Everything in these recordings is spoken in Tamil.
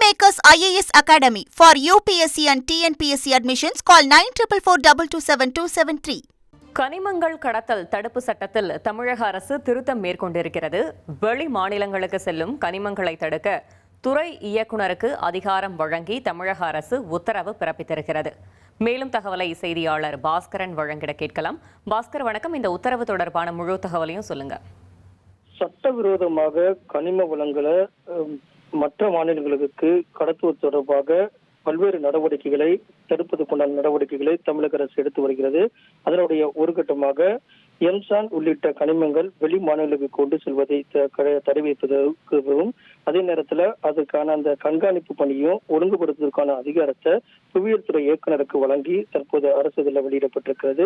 Kingmakers IAS Academy for UPSC and TNPSC admissions. Call 9444272273. கனிமங்கள் கடத்தல் தடுப்பு சட்டத்தில் தமிழக அரசு திருத்தம் மேற்கொண்டிருக்கிறது. வெளி மாநிலங்களுக்கு செல்லும் கனிமங்களை தடுக்க துறை இயக்குநருக்கு அதிகாரம் வழங்கி தமிழக அரசு உத்தரவு பிறப்பித்திருக்கிறது. மேலும் தகவலை செய்தியாளர் பாஸ்கரன் வழங்கிட கேட்கலாம். பாஸ்கர் வணக்கம். இந்த உத்தரவு தொடர்பான முழு தகவலையும் சொல்லுங்க. சட்டவிரோதமாக கனிம வளங்களை மற்ற மாநிலங்களுக்கு கடத்துவது தொடர்பாக பல்வேறு நடவடிக்கைகளை தடுப்பதற்குண்டான நடவடிக்கைகளை தமிழக அரசு எடுத்து வருகிறது. அதனுடைய ஒரு கட்டமாக எம்சான் உள்ளிட்ட கனிமங்கள் வெளி மாநிலங்களுக்கு கொண்டு செல்வதை தடை வைப்பதற்கும் அதே நேரத்தில் அதற்கான அந்த கண்காணிப்பு பணியும் ஒழுங்குபடுத்துவதற்கான அதிகாரத்தை புவியியல் துறை இயக்குநருக்கு வழங்கி தற்போது அரசு இதில் வெளியிடப்பட்டிருக்கிறது.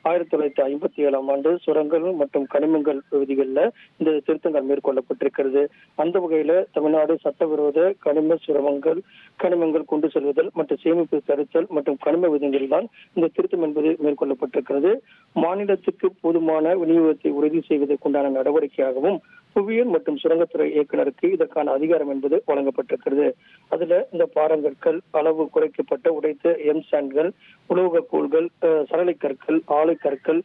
1957 ஆண்டு சுரங்கள் மற்றும் கனிமங்கள் விதிகளில் இந்த திருத்தங்கள் மேற்கொள்ளப்பட்டிருக்கிறது. அந்த வகையில தமிழ்நாடு சட்டவிரோத கனிமங்கள் கொண்டு செல்வதல் மற்றும் சேமிப்பு தடுத்தல் மற்றும் கனிம விதிகளில் தான் இந்த திருத்தம் என்பது மேற்கொள்ளப்பட்டிருக்கிறது. மாநிலத்துக்கு போதுமான விநியோகத்தை உறுதி செய்வதற்குண்டான நடவடிக்கையாகவும் புவியியல் மற்றும் சுரங்கத்துறை இயக்குநருக்கு இதற்கான அதிகாரம் என்பது வழங்கப்பட்டிருக்கிறது. அதுல இந்த பாறங்கற்கள், அளவு குறைக்கப்பட்ட உடைத்த எம்சான்கள், உலோக கோள்கள், சரளை கற்கள், ஆலை கற்கள்,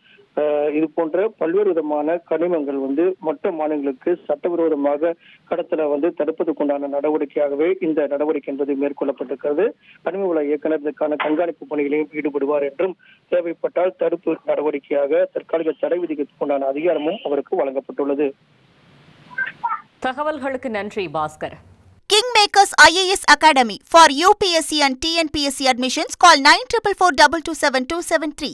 இது போன்ற பல்வேறு விதமான கனிமங்கள் மற்ற மாநிலங்களுக்கு சட்டவிரோதமாக கடத்தல தடுப்பதற்குண்டான நடவடிக்கையாகவே இந்த நடவடிக்கை என்பது மேற்கொள்ளப்பட்டிருக்கிறது. கனிம வள இயக்குநர் இதற்கான கண்காணிப்பு பணிகளையும் ஈடுபடுவார் என்றும் தேவைப்பட்டால் தடுப்பு நடவடிக்கையாக தற்காலிக தடை விதிக்கொண்டான அதிகாரமும் அவருக்கு வழங்கப்பட்டுள்ளது. தகவல்களுக்கு நன்றி Bhaskar. Kingmakers IAS Academy for UPSC and TNPSC admissions. Call 9444272273.